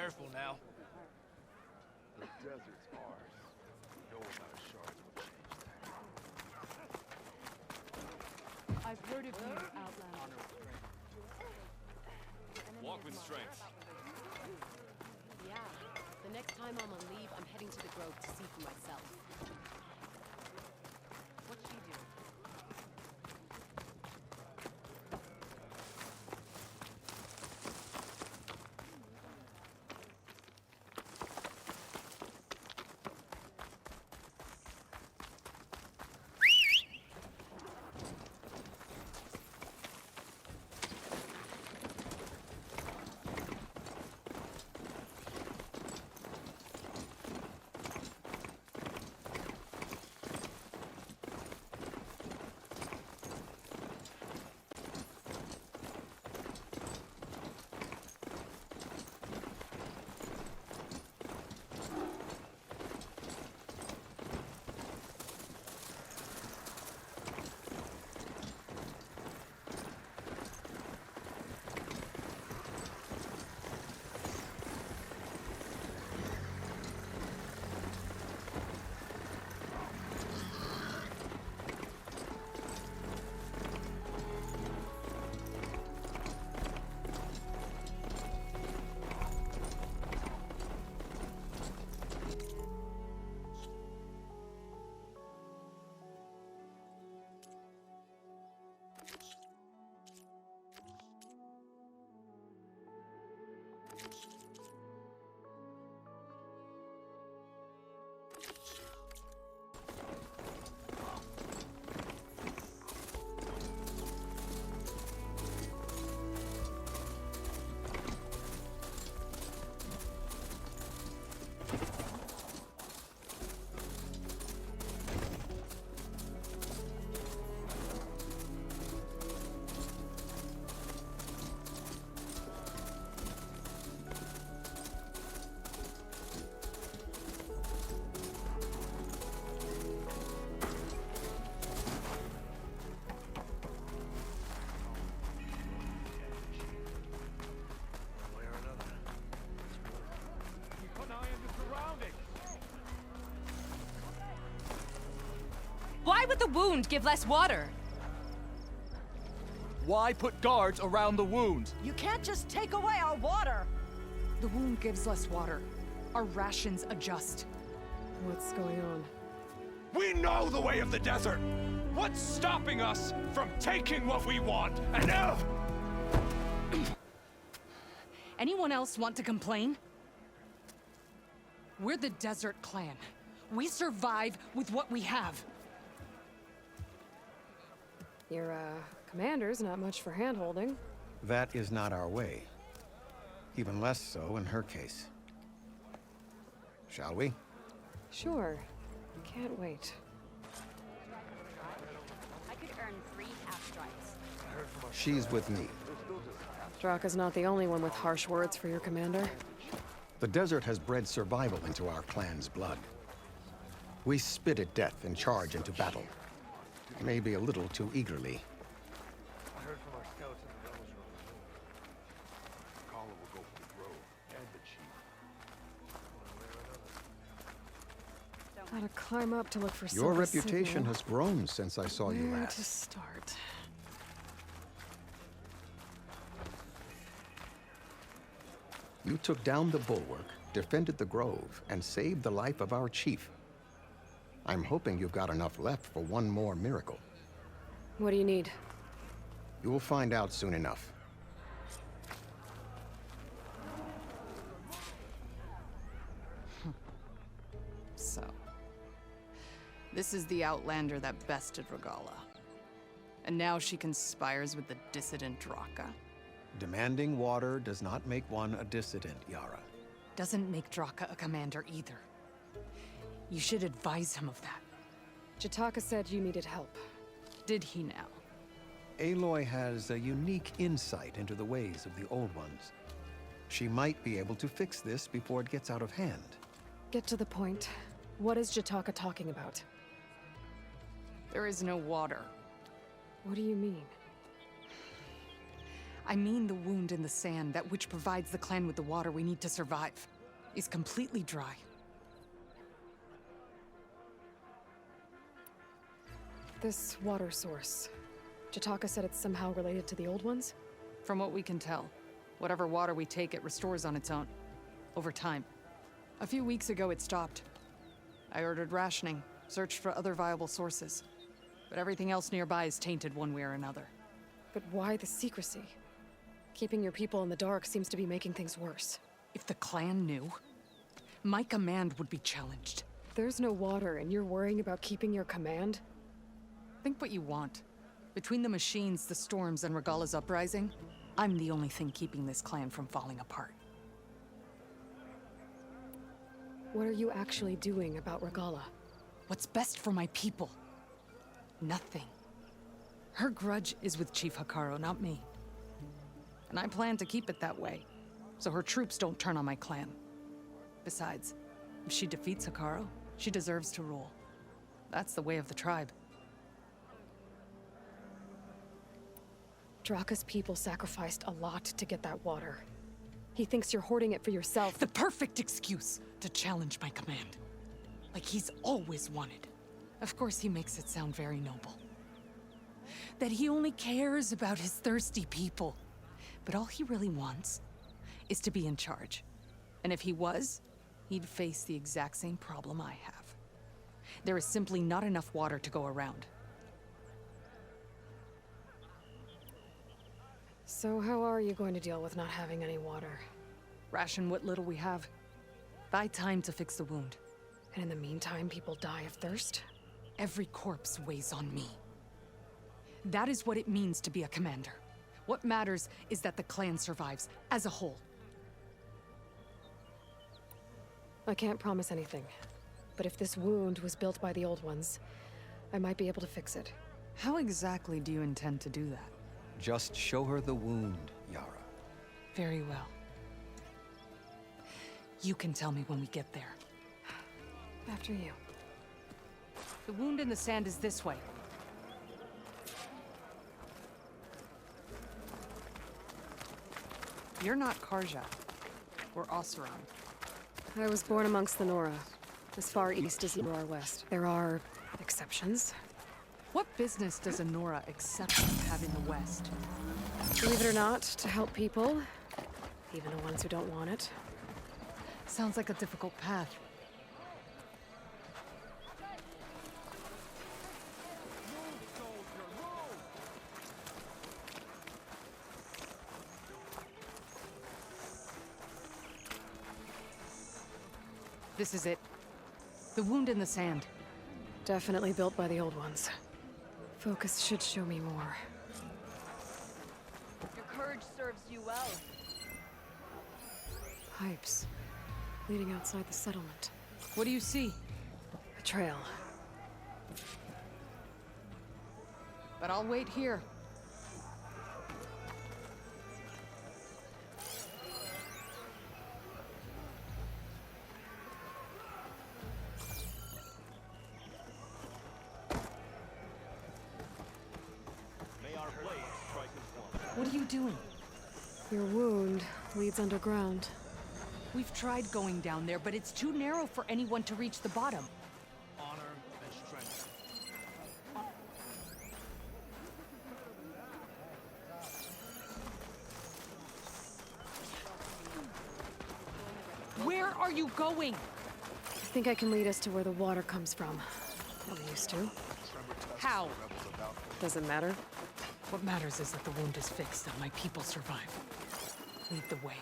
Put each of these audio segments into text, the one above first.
careful now. The desert's ours. We know about shards will change that. I've heard of you, Outlander. Walk with strength. Yeah. The next time I'm on leave, I'm heading to the Grove to see for myself. What'd she do? Why would the wound give less water? Why put guards around the wound? You can't just take away our water! The wound gives less water. Our rations adjust. What's going on? We know the way of the desert! What's stopping us from taking what we want? And now... Anyone else want to complain? We're the Desert Clan. We survive with what we have. Your, commander's not much for hand-holding. That is not our way. Even less so in her case. Shall we? Sure. Can't wait. I could earn 3 half stripes. She's with me. Draka's not the only one with harsh words for your commander. The desert has bred survival into our clan's blood. We spit at death and charge into battle. Maybe a little too eagerly. I heard from our scouts in the Devil's Road. Kala will go for the Grove and the Chief. Gotta climb up to look for Your Silver reputation Signal. has grown since I saw you Where last. to start? You took down the bulwark, defended the Grove, and saved the life of our chief. I'm hoping you've got enough left for one more miracle. What do you need? You'll find out soon enough. So, this is the Outlander that bested Regala. And now she conspires with the dissident Draka. Demanding water does not make one a dissident, Yara. Doesn't make Draka a commander either. You should advise him of that. Jataka said you needed help. Did he now? Aloy has a unique insight into the ways of the Old Ones. She might be able to fix this before it gets out of hand. Get to the point. What is Jataka talking about? There is no water. What do you mean? I mean the wound in the sand, that which provides the clan with the water we need to survive, is completely dry. This water source. Jataka said it's somehow related to the old ones? From what we can tell, whatever water we take, it restores on its own. Over time. A few weeks ago, it stopped. I ordered rationing, searched for other viable sources. But everything else nearby is tainted one way or another. But why the secrecy? Keeping your people in the dark seems to be making things worse. If the clan knew, my command would be challenged. There's no water, and you're worrying about keeping your command? Think what you want. Between the machines, the storms, and Regalla's uprising, I'm the only thing keeping this clan from falling apart. What are you actually doing about Regalla? What's best for my people? Nothing. Her grudge is with Chief Hekarro, not me. And I plan to keep it that way, so her troops don't turn on my clan. Besides, if she defeats Hekarro, she deserves to rule. That's the way of the tribe. Draka's people sacrificed a lot to get that water. He thinks you're hoarding it for yourself. The perfect excuse to challenge my command. Like he's always wanted. Of course, he makes it sound very noble. That he only cares about his thirsty people. But all he really wants is to be in charge. And if he was, he'd face the exact same problem I have. There is simply not enough water to go around. So how are you going to deal with not having any water? Ration what little we have. Buy time to fix the wound. And in the meantime, people die of thirst? Every corpse weighs on me. That is what it means to be a commander. What matters is that the clan survives, as a whole. I can't promise anything. But if this wound was built by the old ones, I might be able to fix it. How exactly do you intend to do that? Just show her the wound, Yara. Very well. You can tell me when we get there. After you. The wound in the sand is this way. You're not Karja. Or Oseram. I was born amongst the Nora, as far east as Nora West. There are exceptions. What business does a Nora exception have in the West? Believe it or not, to help people, even the ones who don't want it. Sounds like a difficult path. This is it. The wound in the sand. Definitely built by the old ones. Focus should show me more. Your courage serves you well. Pipes. Leading outside the settlement. What do you see? A trail. But I'll wait here. What are you doing? Your wound leads underground. We've tried going down there, but it's too narrow for anyone to reach the bottom. Honor and strength. Where are you going? I think I can lead us to where the water comes from. At we used to. How? Doesn't matter. What matters is that the wound is fixed and my people survive. Lead the way.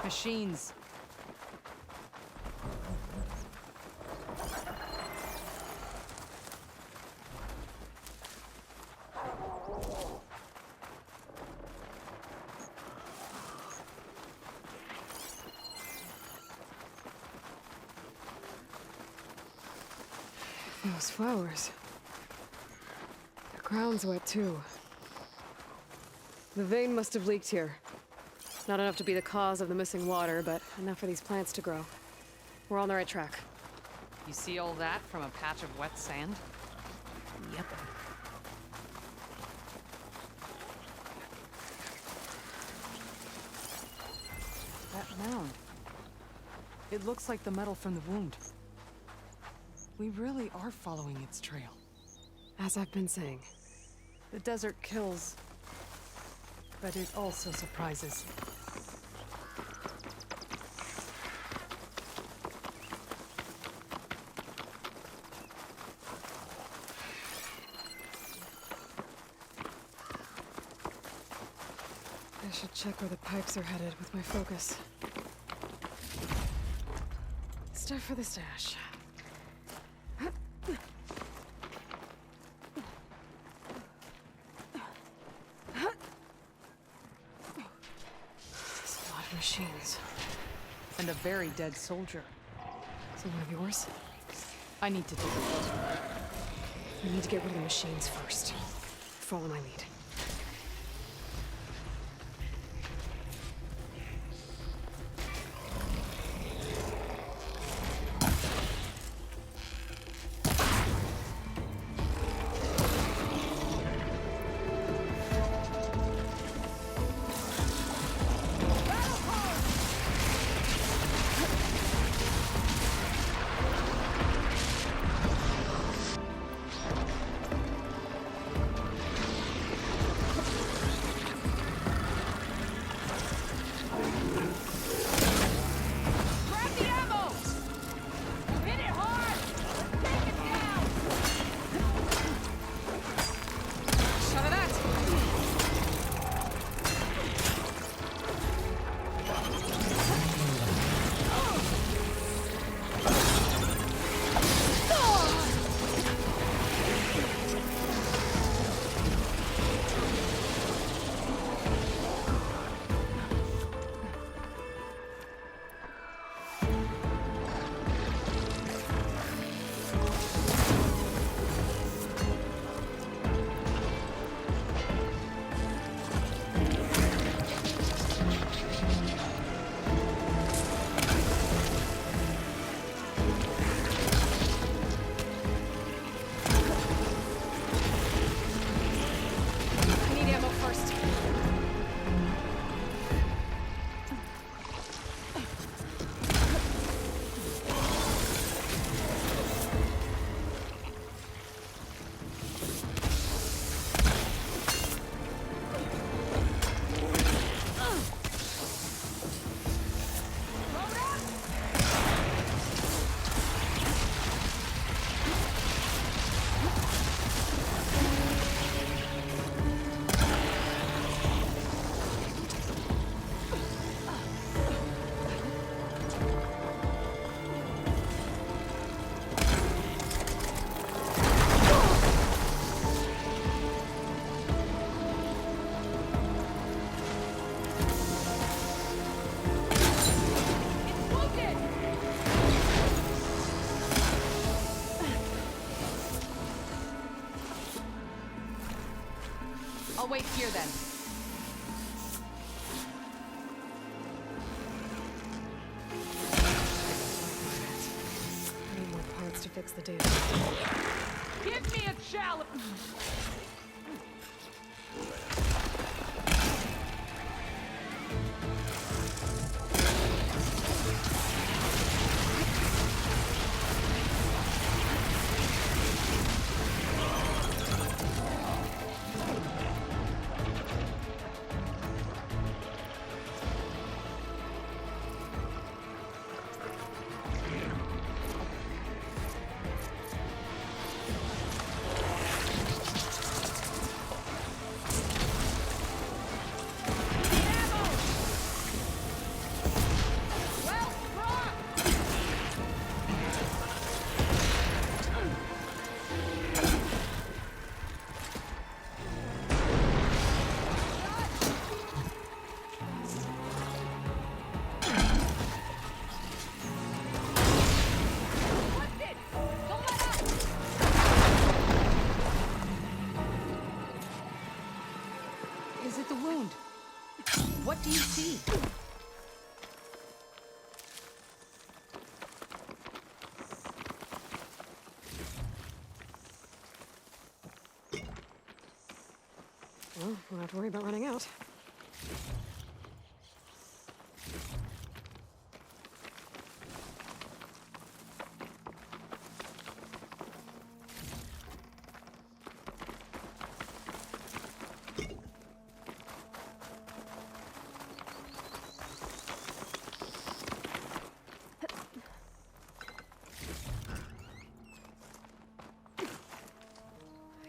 Machines. Those flowers. The ground's wet too. The vein must have leaked here. Not enough to be the cause of the missing water, but enough for these plants to grow. We're on the right track. You see all that from a patch of wet sand? Yep. That mound. It looks like the metal from the wound. We really are following its trail. As I've been saying. The desert kills, but it also surprises. I should check where the pipes are headed with my focus. Stuff for the stash. There's a lot of machines. And a very dead soldier. Is it one of yours? I need to take a look. We need to get rid of the machines first. Follow my lead. I'll wait here then. I need more parts to fix the data. Give me a challenge! What do you see? Well, won't have to worry about running out.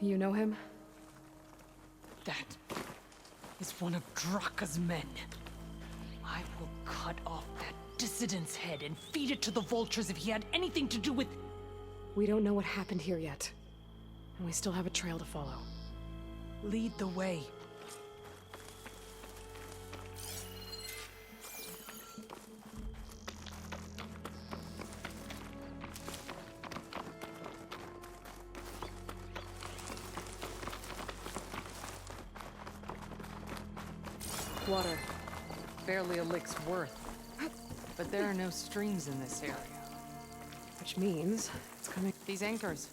You know him? That is one of Draka's men. I will cut off that dissident's head and feed it to the vultures if he had anything to do with... We don't know what happened here yet. And we still have a trail to follow. Lead the way. Water. Barely a lick's worth. But there are no streams in this area. Which means it's coming. These anchors.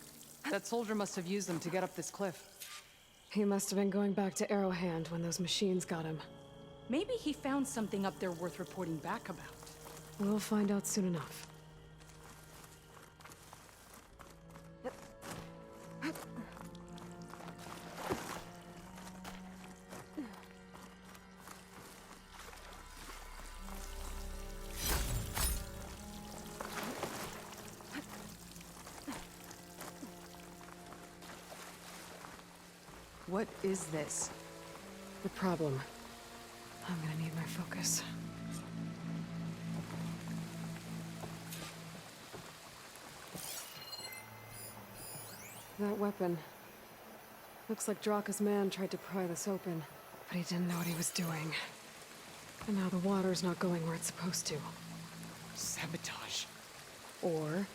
That soldier must have used them to get up this cliff. He must have been going back to Arrowhand when those machines got him. Maybe he found something up there worth reporting back about. We'll find out soon enough. What is this? The problem. I'm gonna need my focus. That weapon. Looks like Draka's man tried to pry this open, but he didn't know what he was doing. And now the water's not going where it's supposed to. Sabotage. Or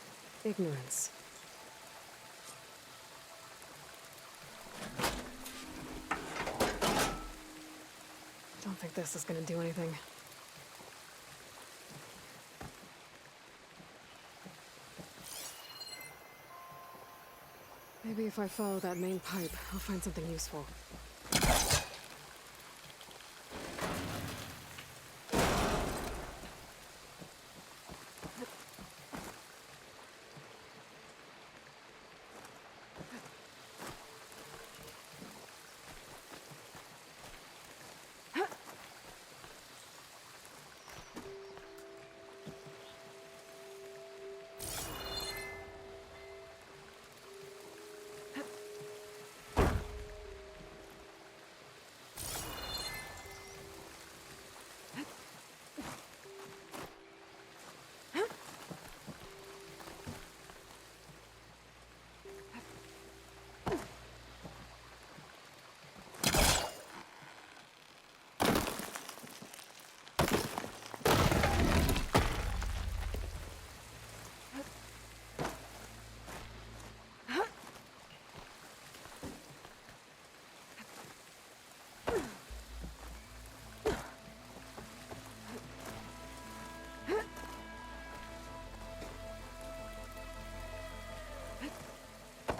ignorance. Don't think this is gonna do anything. Maybe if I follow that main pipe, I'll find something useful.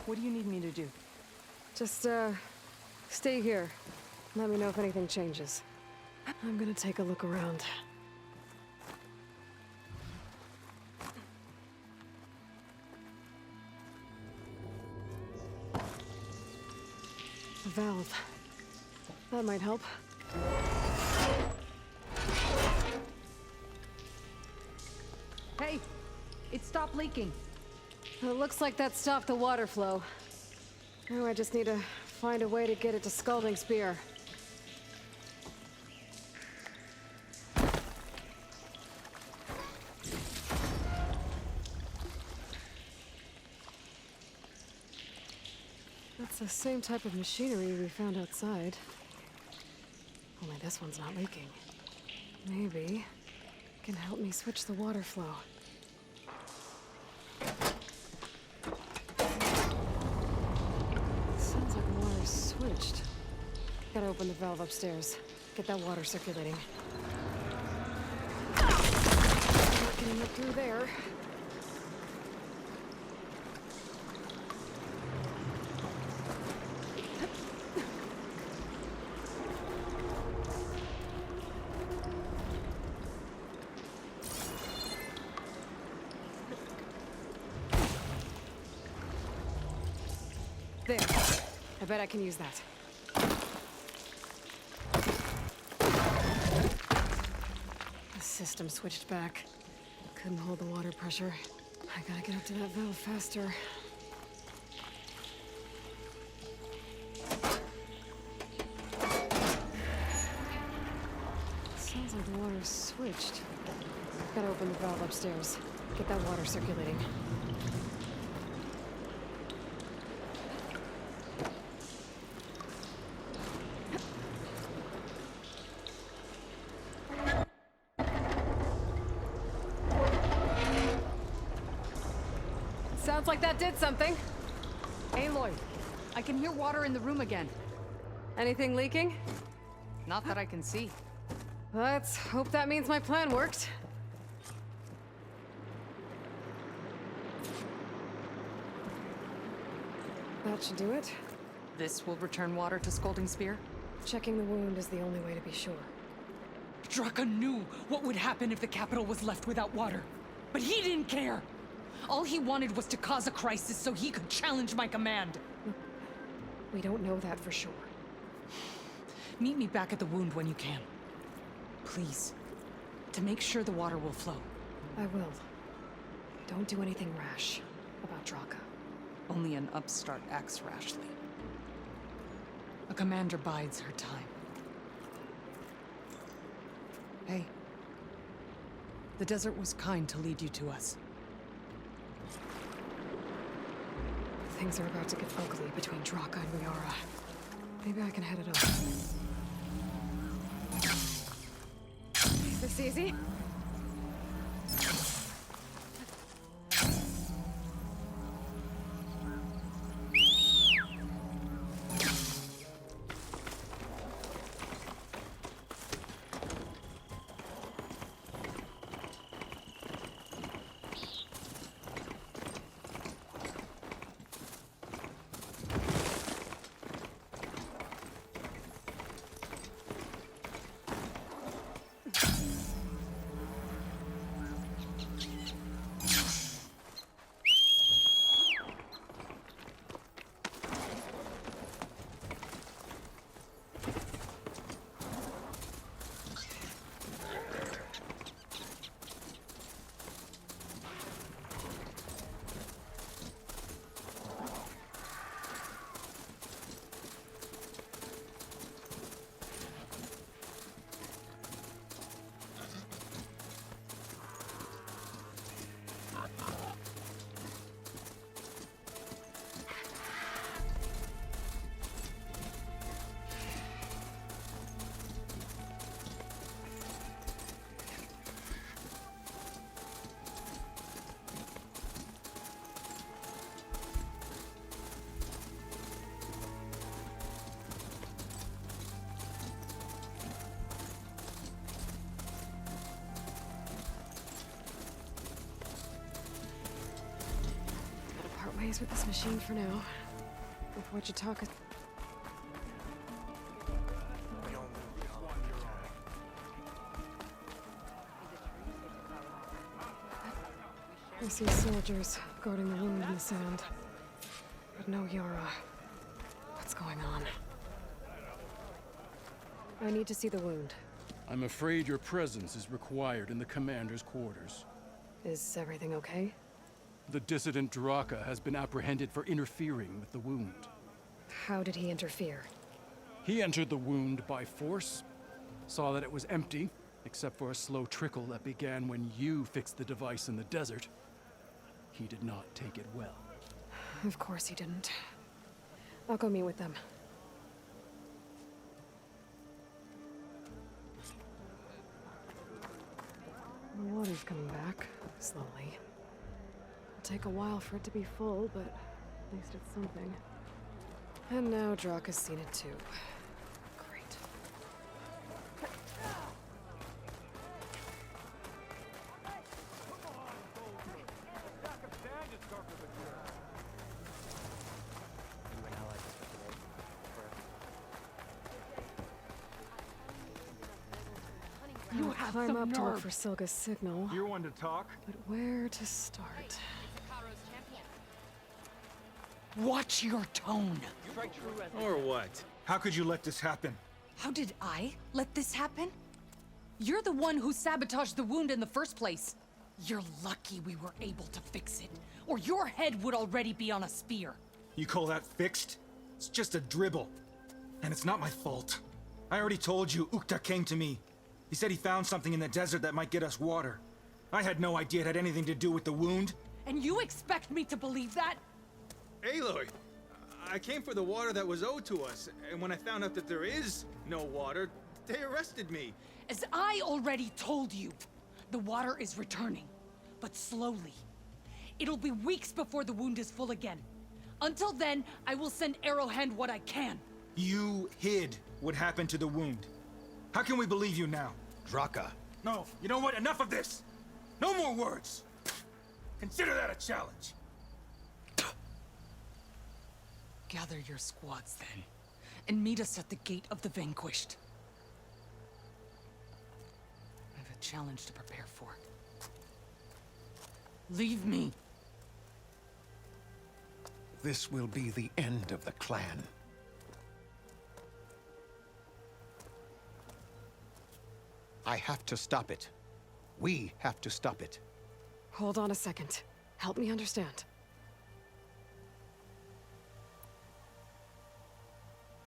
What do you need me to do? Just, stay here. Let me know if anything changes. I'm gonna take a look around. A valve. That might help. Hey, it stopped leaking. It looks like that stopped the water flow. Now I just need to find a way to get it to Scalding Spear. That's the same type of machinery we found outside. Only this one's not leaking. Maybe it can help me switch the water flow. Sounds like the water's switched. Gotta open the valve upstairs. Get that water circulating. getting up through there. There. I bet I can use that. The system switched back. Couldn't hold the water pressure. I gotta get up to that valve faster. Sounds like the water's switched. Gotta open the valve upstairs. Get that water circulating. Sounds like that did something. Aloy, I can hear water in the room again. Anything leaking? Not that I can see. Let's hope that means my plan worked. That should do it. This will return water to Scolding Spear? Checking the wound is the only way to be sure. Draka knew what would happen if the capital was left without water. But he didn't care! All he wanted was to cause a crisis so he could challenge my command. We don't know that for sure. Meet me back at the wound when you can. Please. To make sure the water will flow. I will. Don't do anything rash about Draka. Only an upstart acts rashly. A commander bides her time. Hey. The desert was kind to lead you to us. Things are about to get ugly between Draka and Liara. Maybe I can head it off. Is this easy? Ways with this machine for now. With what you're talking. I see soldiers guarding the wound in the sand. But no Yara. What's going on? I need to see the wound. I'm afraid your presence is required in the commander's quarters. Is everything okay? The dissident Draka has been apprehended for interfering with the wound. How did he interfere? He entered the wound by force, saw that it was empty, except for a slow trickle that began when you fixed the device in the desert. He did not take it well. Of course he didn't. I'll go meet with them. The water's coming back, slowly. It'll take a while for it to be full, but at least it's something. And now Draka's seen it too. Great. climb the up to look nerve. for Silga's signal, You're one to talk. but where to start? Watch your tone. Or what? How could you let this happen? How did I let this happen? You're the one who sabotaged the wound in the first place. You're lucky we were able to fix it, or your head would already be on a spear. You call that fixed? It's just a dribble. And it's not my fault. I already told you, Ukta came to me. He said he found something in the desert that might get us water. I had no idea it had anything to do with the wound. And you expect me to believe that? Aloy, I came for the water that was owed to us, and when I found out that there is no water, they arrested me. As I already told you, the water is returning, but slowly. It'll be weeks before the wound is full again. Until then, I will send Arrowhand what I can. You hid what happened to the wound. How can we believe you now? Draka. No, you know what? Enough of this! No more words! Consider that a challenge. Gather your squads then, and meet us at the Gate of the Vanquished. I have a challenge to prepare for. Leave me. This will be the end of the clan. I have to stop it. We have to stop it. Hold on a second. Help me understand.